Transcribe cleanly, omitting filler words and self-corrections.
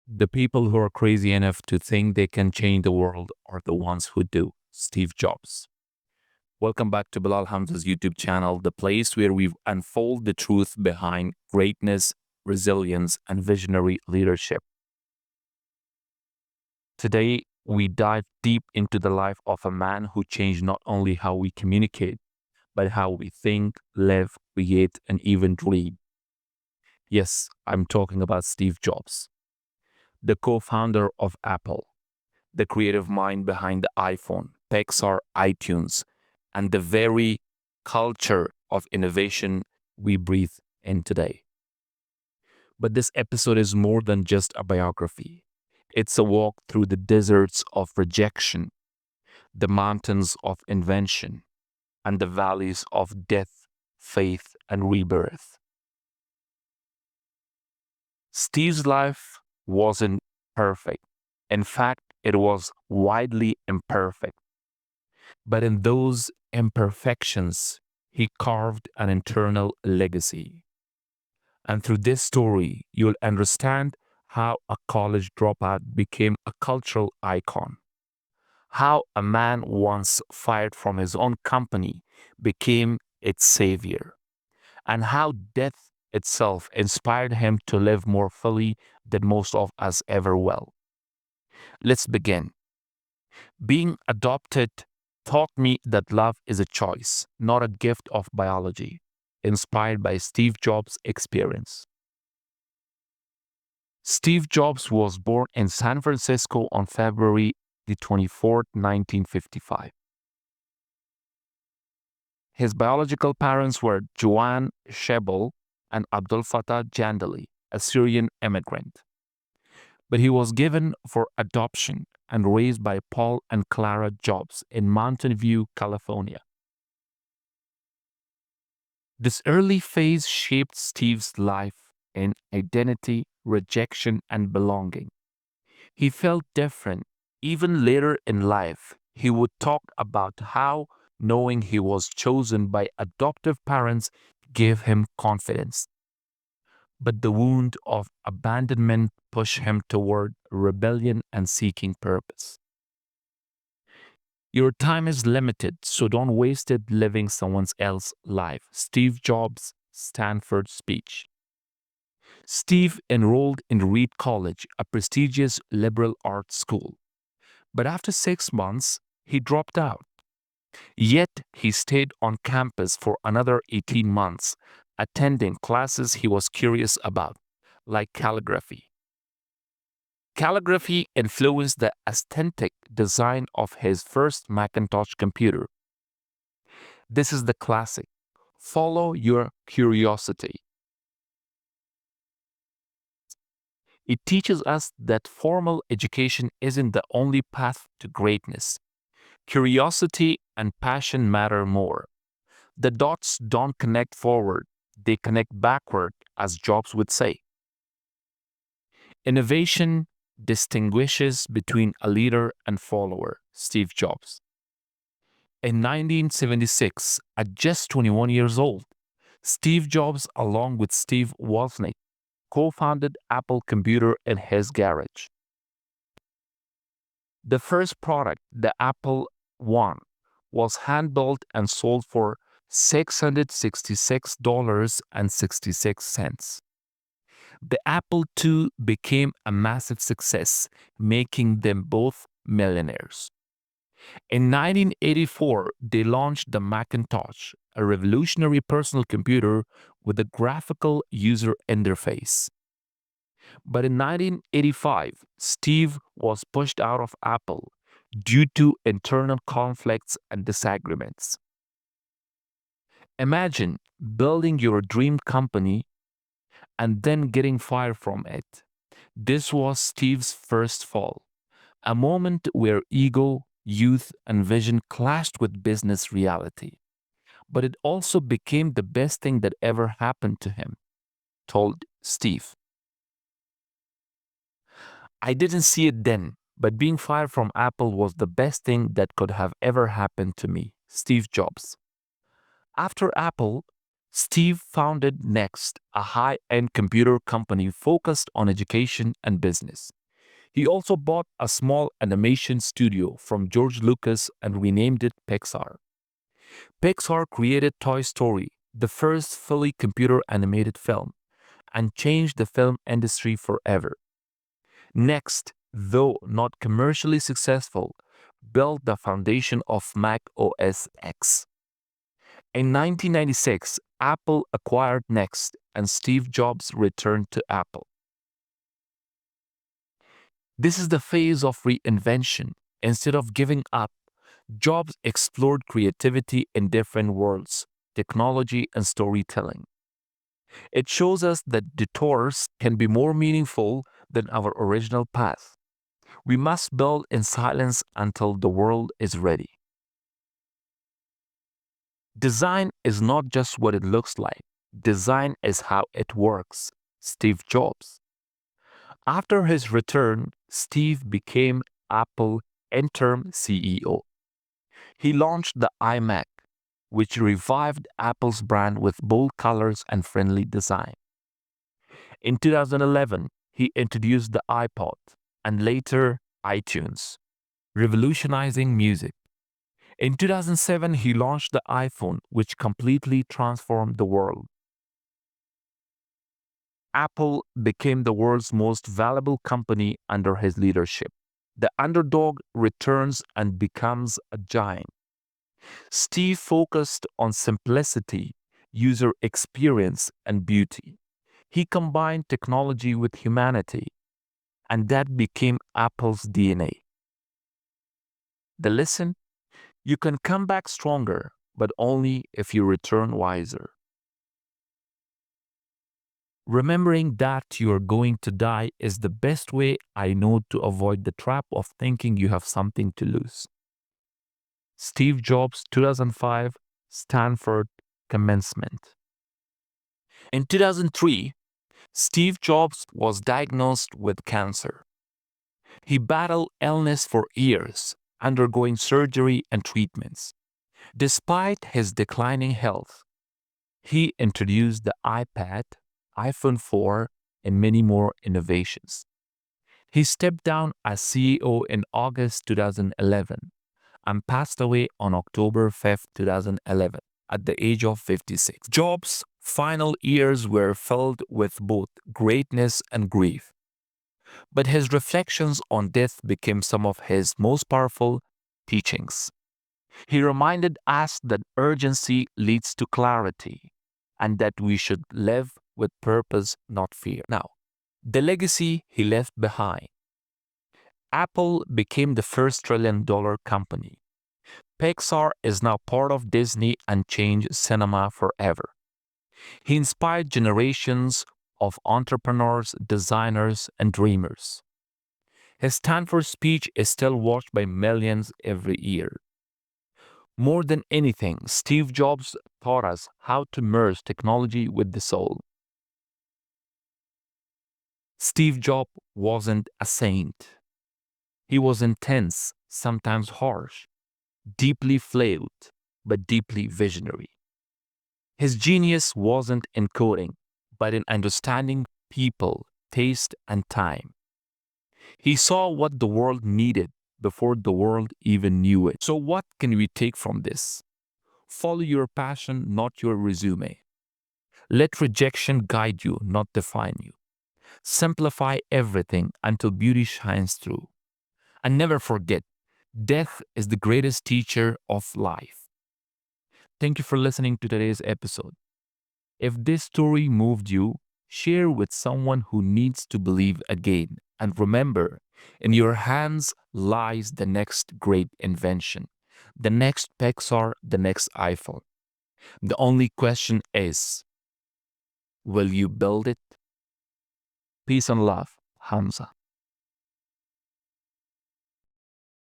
The people who are crazy enough to think they can change the world are the ones who do. Steve Jobs. Welcome back to Bilal Hamza's YouTube channel, the place where we unfold the truth behind greatness, resilience, and visionary leadership. Today, we dive deep into the life of a man who changed not only how we communicate, but how we think, live, create, and even dream. Yes, I'm talking about Steve Jobs, the co founder of Apple, the creative mind behind the iPhone, Pixar, iTunes, and the very culture of innovation we breathe in today. But this episode is more than just a biography. It's a walk through the deserts of rejection, the mountains of invention, and the valleys of death, faith, and rebirth. Steve's life wasn't perfect. In fact, it was widely imperfect. But in those imperfections, he carved an internal legacy. And through this story, you'll understand how a college dropout became a cultural icon, how a man once fired from his own company became its savior, and how death itself inspired him to live more fully than most of us ever will. Let's begin. Being adopted taught me that love is a choice, not a gift of biology, inspired by Steve Jobs' experience. Steve Jobs was born in San Francisco on February the 24th, 1955. His biological parents were Joan Shebel and Abdul Fattah Jandali, a Syrian immigrant. But he was given for adoption and raised by Paul and Clara Jobs in Mountain View, California. This early phase shaped Steve's life in identity, rejection, and belonging. He felt different. Even later in life, he would talk about how knowing he was chosen by adoptive parents gave him confidence. But the wound of abandonment pushed him toward rebellion and seeking purpose. Your time is limited, so don't waste it living someone else's life. Steve Jobs' Stanford speech. Steve enrolled in Reed College, a prestigious liberal arts school. But after 6 months, he dropped out. Yet he stayed on campus for another 18 months, attending classes he was curious about, like calligraphy. Calligraphy influenced the aesthetic design of his first Macintosh computer. This is the classic. Follow your curiosity. It teaches us that formal education isn't the only path to greatness. Curiosity and passion matter more. The dots don't connect forward, they connect backward, as Jobs would say. Innovation distinguishes between a leader and follower, Steve Jobs. In 1976, at just 21 years old, Steve Jobs, along with Steve Wozniak, co founded Apple Computer in his garage. The first product, the Apple I, was hand built and sold for $666.66. The Apple II became a massive success, making them both millionaires. In 1984, they launched the Macintosh, a revolutionary personal computer with a graphical user interface. But in 1985, Steve was pushed out of Apple due to internal conflicts and disagreements. Imagine building your dream company and then getting fired from it. This was Steve's first fall, a moment where ego, youth, and vision clashed with business reality. But it also became the best thing that ever happened to him, told Steve. I didn't see it then, but being fired from Apple was the best thing that could have ever happened to me. Steve Jobs. After Apple, Steve founded Next, a high end computer company focused on education and business. He also bought a small animation studio from George Lucas and renamed it Pixar. Pixar created Toy Story, the first fully computer animated film, and changed the film industry forever. Next, though not commercially successful, built the foundation of Mac OS X. In 1996, Apple acquired Next and Steve Jobs returned to Apple. This is the phase of reinvention. Instead of giving up, Jobs explored creativity in different worlds, technology and storytelling. It shows us that detours can be more meaningful than our original path. We must build in silence until the world is ready. Design is not just what it looks like, design is how it works. Steve Jobs. After his return, Steve became Apple interim CEO. He launched the iMac, which revived Apple's brand with bold colors and friendly design. In 2011, he introduced the iPod and later iTunes, revolutionizing music. In 2007, he launched the iPhone, which completely transformed the world. Apple became the world's most valuable company under his leadership. The underdog returns and becomes a giant. Steve focused on simplicity, user experience, and beauty. He combined technology with humanity, and that became Apple's DNA. The lesson? You can come back stronger, but only if you return wiser. Remembering that you are going to die is the best way I know to avoid the trap of thinking you have something to lose. Steve Jobs, 2005, Stanford Commencement. In 2003, Steve Jobs was diagnosed with cancer. He battled illness for years, undergoing surgery and treatments. Despite his declining health, he introduced the iPad, iPhone 4, and many more innovations. He stepped down as CEO in August 2011 and passed away on October 5, 2011, at the age of 56. Jobs' final years were filled with both greatness and grief, but his reflections on death became some of his most powerful teachings. He reminded us that urgency leads to clarity and that we should live with purpose, not fear. Now, the legacy he left behind. Apple became the first trillion-dollar company. Pixar is now part of Disney and changed cinema forever. He inspired generations of entrepreneurs, designers, and dreamers. His Stanford speech is still watched by millions every year. More than anything, Steve Jobs taught us how to merge technology with the soul. Steve Jobs wasn't a saint. He was intense, sometimes harsh, deeply flawed, but deeply visionary. His genius wasn't in coding, but in understanding people, taste, and time. He saw what the world needed before the world even knew it. So, what can we take from this? Follow your passion, not your resume. Let rejection guide you, not define you. Simplify everything until beauty shines through. And never forget, death is the greatest teacher of life. Thank you for listening to today's episode. If this story moved you, share with someone who needs to believe again. And remember, in your hands lies the next great invention, the next Pixar, the next iPhone. The only question is, will you build it? Peace and love, Hamza.